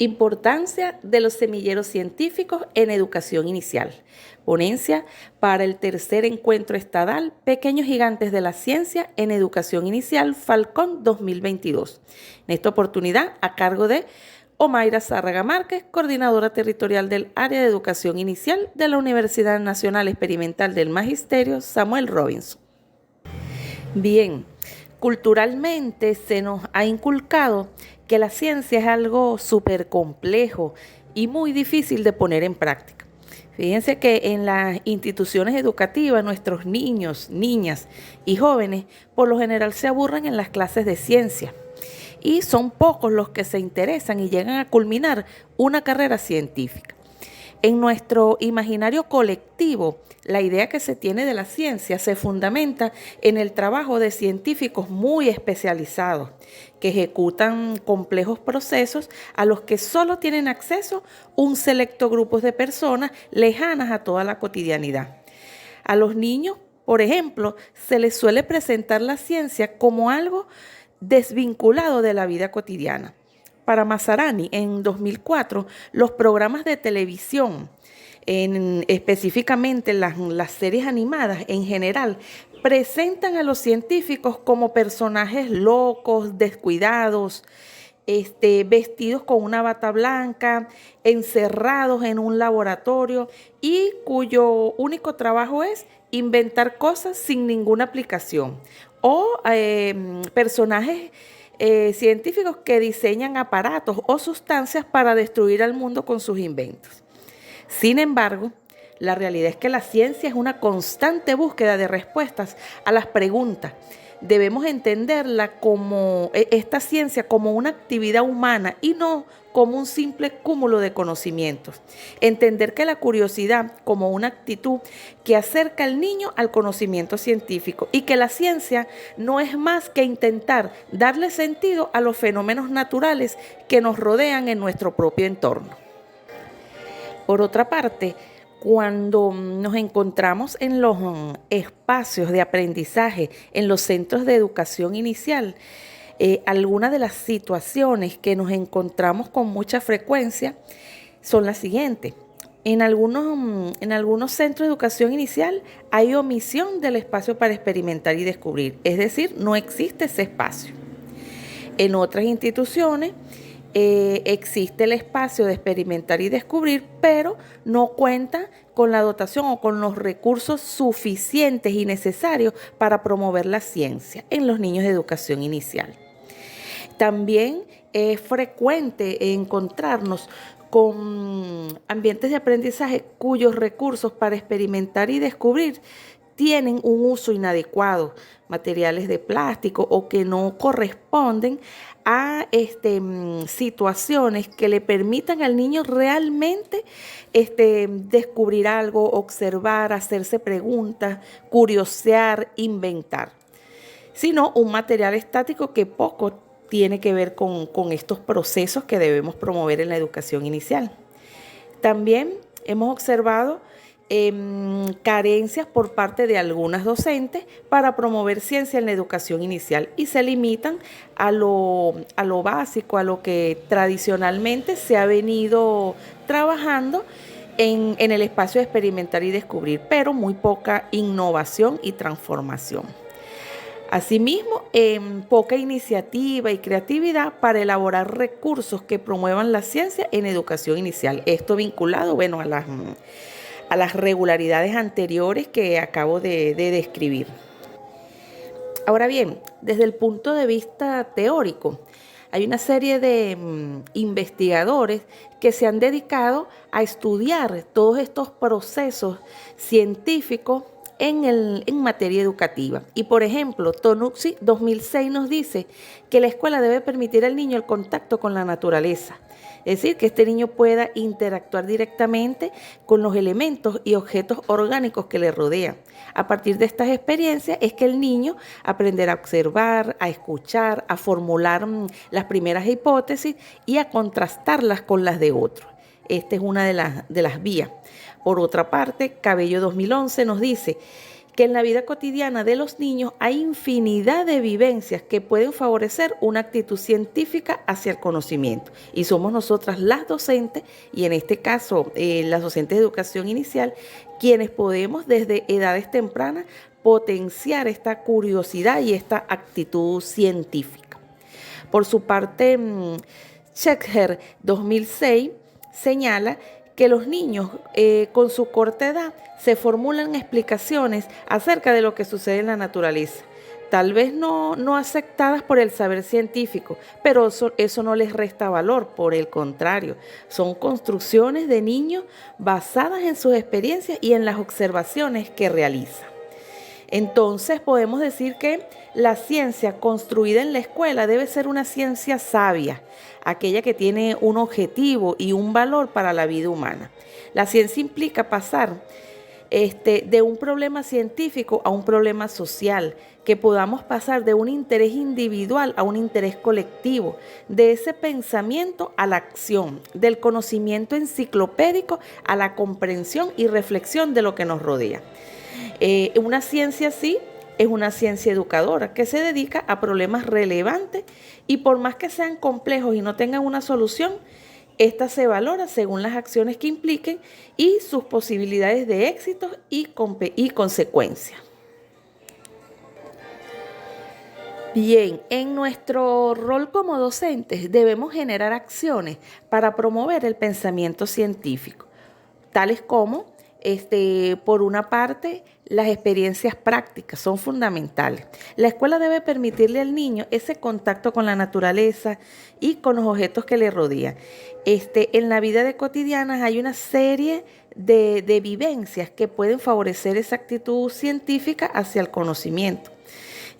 Importancia de los semilleros científicos en educación inicial. Ponencia para el tercer encuentro estadal Pequeños Gigantes de la Ciencia en Educación Inicial Falcón 2022. En esta oportunidad a cargo de Omaira Zárraga Márquez, coordinadora territorial del área de educación inicial de la Universidad Nacional Experimental del Magisterio Samuel Robinson. Bien, culturalmente se nos ha inculcado que la ciencia es algo súper complejo y muy difícil de poner en práctica. Fíjense que en las instituciones educativas nuestros niños, niñas y jóvenes por lo general se aburren en las clases de ciencia y son pocos los que se interesan y llegan a culminar una carrera científica. En nuestro imaginario colectivo, la idea que se tiene de la ciencia se fundamenta en el trabajo de científicos muy especializados que ejecutan complejos procesos a los que solo tienen acceso un selecto grupo de personas lejanas a toda la cotidianidad. A los niños, por ejemplo, se les suele presentar la ciencia como algo desvinculado de la vida cotidiana. Para Mazzarani, en 2004, los programas de televisión, específicamente las series animadas en general, presentan a los científicos como personajes locos, descuidados, vestidos con una bata blanca, encerrados en un laboratorio y cuyo único trabajo es inventar cosas sin ninguna aplicación. O personajes científicos que diseñan aparatos o sustancias para destruir al mundo con sus inventos. Sin embargo, la realidad es que la ciencia es una constante búsqueda de respuestas a las preguntas. Debemos entenderla esta ciencia como una actividad humana y no como un simple cúmulo de conocimientos. Entender que la curiosidad como una actitud que acerca al niño al conocimiento científico y que la ciencia no es más que intentar darle sentido a los fenómenos naturales que nos rodean en nuestro propio entorno. Por otra parte, cuando nos encontramos en los espacios de aprendizaje, en los centros de educación inicial, algunas de las situaciones que nos encontramos con mucha frecuencia son las siguientes. En algunos centros de educación inicial hay omisión del espacio para experimentar y descubrir, es decir, no existe ese espacio. En otras instituciones existe el espacio de experimentar y descubrir, pero no cuenta con la dotación o con los recursos suficientes y necesarios para promover la ciencia en los niños de educación inicial. También es frecuente encontrarnos con ambientes de aprendizaje cuyos recursos para experimentar y descubrir tienen un uso inadecuado, materiales de plástico o que no corresponden a situaciones que le permitan al niño realmente descubrir algo, observar, hacerse preguntas, curiosear, inventar, sino un material estático que poco tiene que ver con estos procesos que debemos promover en la educación inicial. También hemos observado carencias por parte de algunas docentes para promover ciencia en la educación inicial y se limitan a lo básico, a lo que tradicionalmente se ha venido trabajando en el espacio de experimentar y descubrir, pero muy poca innovación y transformación. Asimismo, poca iniciativa y creatividad para elaborar recursos que promuevan la ciencia en educación inicial. Esto vinculado, a las regularidades anteriores que acabo de describir. Ahora bien, desde el punto de vista teórico, hay una serie de investigadores que se han dedicado a estudiar todos estos procesos científicos en materia educativa. Y por ejemplo, Tonucci 2006 nos dice que la escuela debe permitir al niño el contacto con la naturaleza. Es decir, que este niño pueda interactuar directamente con los elementos y objetos orgánicos que le rodean. A partir de estas experiencias es que el niño aprenderá a observar, a escuchar, a formular las primeras hipótesis y a contrastarlas con las de otros. Esta es una de las vías. Por otra parte, Cabello 2011 nos dice que en la vida cotidiana de los niños hay infinidad de vivencias que pueden favorecer una actitud científica hacia el conocimiento. Y somos nosotras las docentes, y en este caso las docentes de educación inicial, quienes podemos desde edades tempranas potenciar esta curiosidad y esta actitud científica. Por su parte, Schechter 2006 señala que los niños con su corta edad se formulan explicaciones acerca de lo que sucede en la naturaleza, tal vez no aceptadas por el saber científico, pero eso no les resta valor, por el contrario, son construcciones de niños basadas en sus experiencias y en las observaciones que realizan. Entonces podemos decir que la ciencia construida en la escuela debe ser una ciencia sabia, aquella que tiene un objetivo y un valor para la vida humana. La ciencia implica pasar de un problema científico a un problema social, que podamos pasar de un interés individual a un interés colectivo, de ese pensamiento a la acción, del conocimiento enciclopédico a la comprensión y reflexión de lo que nos rodea. Una ciencia así es una ciencia educadora que se dedica a problemas relevantes y por más que sean complejos y no tengan una solución, esta se valora según las acciones que impliquen y sus posibilidades de éxito y consecuencias. Bien, en nuestro rol como docentes debemos generar acciones para promover el pensamiento científico, tales como por una parte, las experiencias prácticas son fundamentales. La escuela debe permitirle al niño ese contacto con la naturaleza y con los objetos que le rodean. En la vida cotidiana hay una serie de vivencias que pueden favorecer esa actitud científica hacia el conocimiento.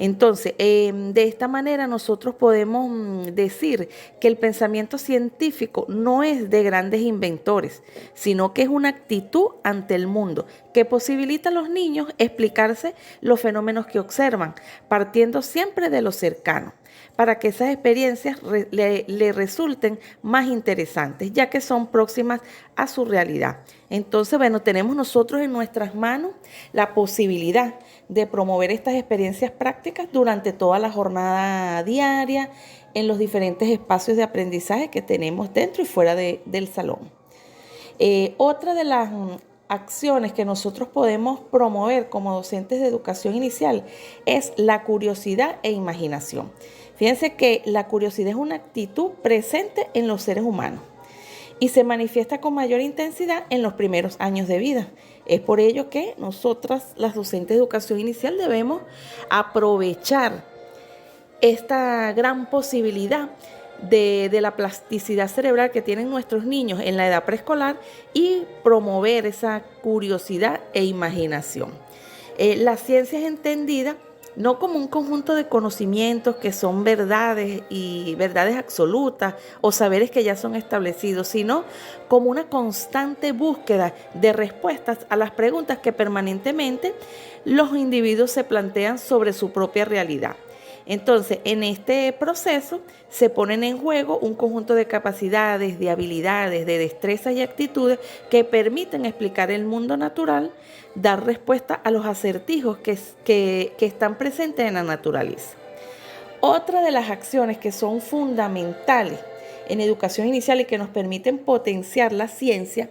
Entonces, de esta manera nosotros podemos decir que el pensamiento científico no es de grandes inventores, sino que es una actitud ante el mundo que posibilita a los niños explicarse los fenómenos que observan, partiendo siempre de lo cercano, para que esas experiencias le resulten más interesantes, ya que son próximas a su realidad. Entonces, bueno, tenemos nosotros en nuestras manos la posibilidad de promover estas experiencias prácticas durante toda la jornada diaria, en los diferentes espacios de aprendizaje que tenemos dentro y fuera del salón. Otra de las acciones que nosotros podemos promover como docentes de educación inicial es la curiosidad e imaginación. Fíjense que la curiosidad es una actitud presente en los seres humanos y se manifiesta con mayor intensidad en los primeros años de vida. Es por ello que nosotras, las docentes de educación inicial, debemos aprovechar esta gran posibilidad de la plasticidad cerebral que tienen nuestros niños en la edad preescolar y promover esa curiosidad e imaginación. La ciencia es entendida no como un conjunto de conocimientos que son verdades y verdades absolutas o saberes que ya son establecidos, sino como una constante búsqueda de respuestas a las preguntas que permanentemente los individuos se plantean sobre su propia realidad. Entonces, en este proceso se ponen en juego un conjunto de capacidades, de habilidades, de destrezas y actitudes que permiten explicar el mundo natural, dar respuesta a los acertijos que están presentes en la naturaleza. Otra de las acciones que son fundamentales en educación inicial y que nos permiten potenciar la ciencia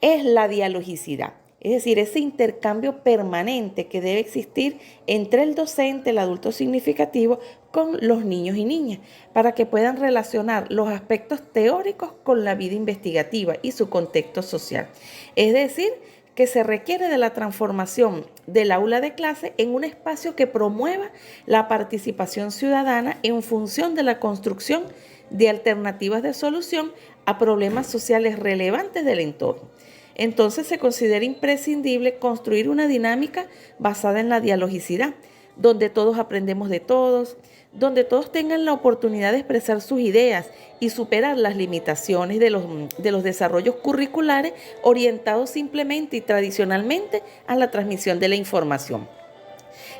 es la dialogicidad. Es decir, ese intercambio permanente que debe existir entre el docente, el adulto significativo, con los niños y niñas, para que puedan relacionar los aspectos teóricos con la vida investigativa y su contexto social. Es decir, que se requiere de la transformación del aula de clase en un espacio que promueva la participación ciudadana en función de la construcción de alternativas de solución a problemas sociales relevantes del entorno. Entonces se considera imprescindible construir una dinámica basada en la dialogicidad, donde todos aprendemos de todos, donde todos tengan la oportunidad de expresar sus ideas y superar las limitaciones de los desarrollos curriculares orientados simplemente y tradicionalmente a la transmisión de la información.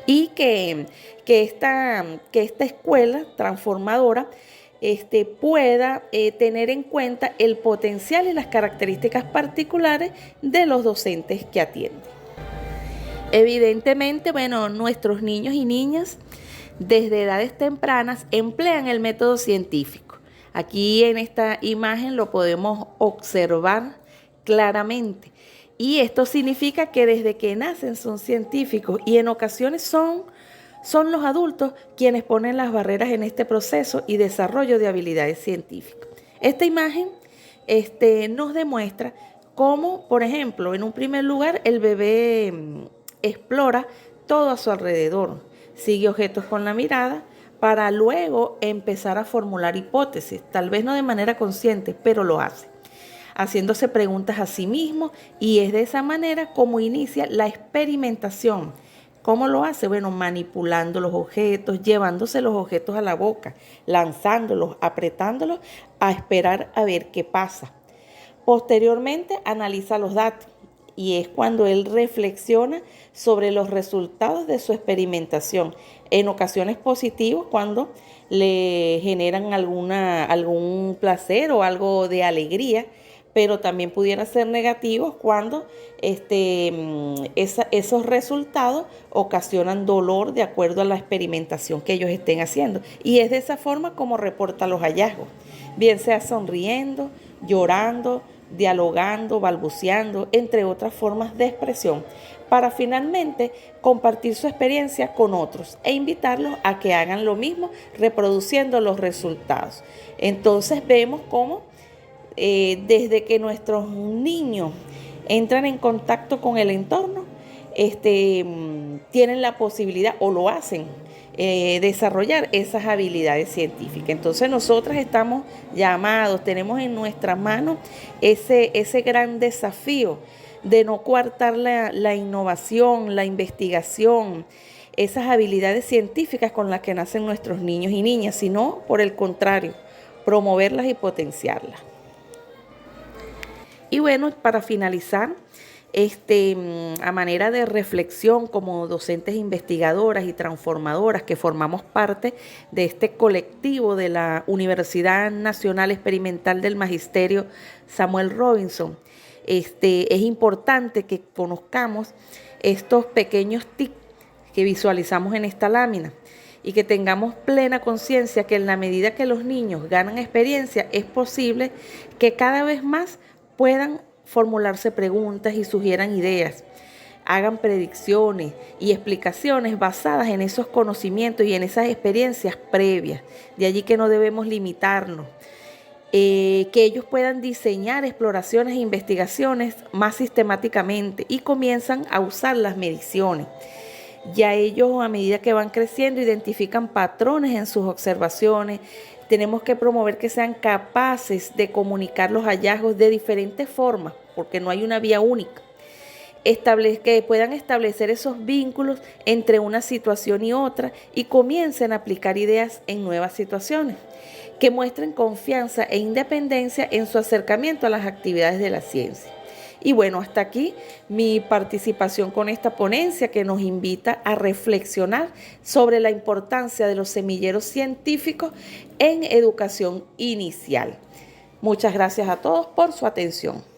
Y que esta escuela transformadora pueda tener en cuenta el potencial y las características particulares de los docentes que atienden. Evidentemente, bueno, nuestros niños y niñas desde edades tempranas emplean el método científico. Aquí en esta imagen lo podemos observar claramente. Y esto significa que desde que nacen son científicos y en ocasiones son los adultos quienes ponen las barreras en este proceso y desarrollo de habilidades científicas. Esta imagen nos demuestra cómo, por ejemplo, en un primer lugar, el bebé explora todo a su alrededor, sigue objetos con la mirada para luego empezar a formular hipótesis, tal vez no de manera consciente, pero lo hace, haciéndose preguntas a sí mismo, y es de esa manera como inicia la experimentación. ¿Cómo lo hace? Bueno, manipulando los objetos, llevándose los objetos a la boca, lanzándolos, apretándolos, a esperar a ver qué pasa. Posteriormente analiza los datos y es cuando él reflexiona sobre los resultados de su experimentación. En ocasiones positivos, cuando le generan algún placer o algo de alegría, pero también pudieran ser negativos cuando esos resultados ocasionan dolor de acuerdo a la experimentación que ellos estén haciendo. Y es de esa forma como reporta los hallazgos, bien sea sonriendo, llorando, dialogando, balbuceando, entre otras formas de expresión, para finalmente compartir su experiencia con otros e invitarlos a que hagan lo mismo, reproduciendo los resultados. Entonces vemos cómo desde que nuestros niños entran en contacto con el entorno, tienen la posibilidad o lo hacen desarrollar esas habilidades científicas. Entonces nosotras estamos llamados, tenemos en nuestras manos ese gran desafío de no coartar la innovación, la investigación, esas habilidades científicas con las que nacen nuestros niños y niñas, sino por el contrario, promoverlas y potenciarlas. Y bueno, para finalizar, a manera de reflexión como docentes investigadoras y transformadoras que formamos parte de este colectivo de la Universidad Nacional Experimental del Magisterio Samuel Robinson, es importante que conozcamos estos pequeños tips que visualizamos en esta lámina y que tengamos plena conciencia que en la medida que los niños ganan experiencia, es posible que cada vez más puedan formularse preguntas y sugieran ideas, hagan predicciones y explicaciones basadas en esos conocimientos y en esas experiencias previas. De allí que no debemos limitarnos. Que ellos puedan diseñar exploraciones e investigaciones más sistemáticamente y comienzan a usar las mediciones. Ya ellos, a medida que van creciendo, identifican patrones en sus observaciones. Tenemos que promover que sean capaces de comunicar los hallazgos de diferentes formas, porque no hay una vía única. Que puedan establecer esos vínculos entre una situación y otra y comiencen a aplicar ideas en nuevas situaciones, que muestren confianza e independencia en su acercamiento a las actividades de la ciencia. Y bueno, hasta aquí mi participación con esta ponencia que nos invita a reflexionar sobre la importancia de los semilleros científicos en educación inicial. Muchas gracias a todos por su atención.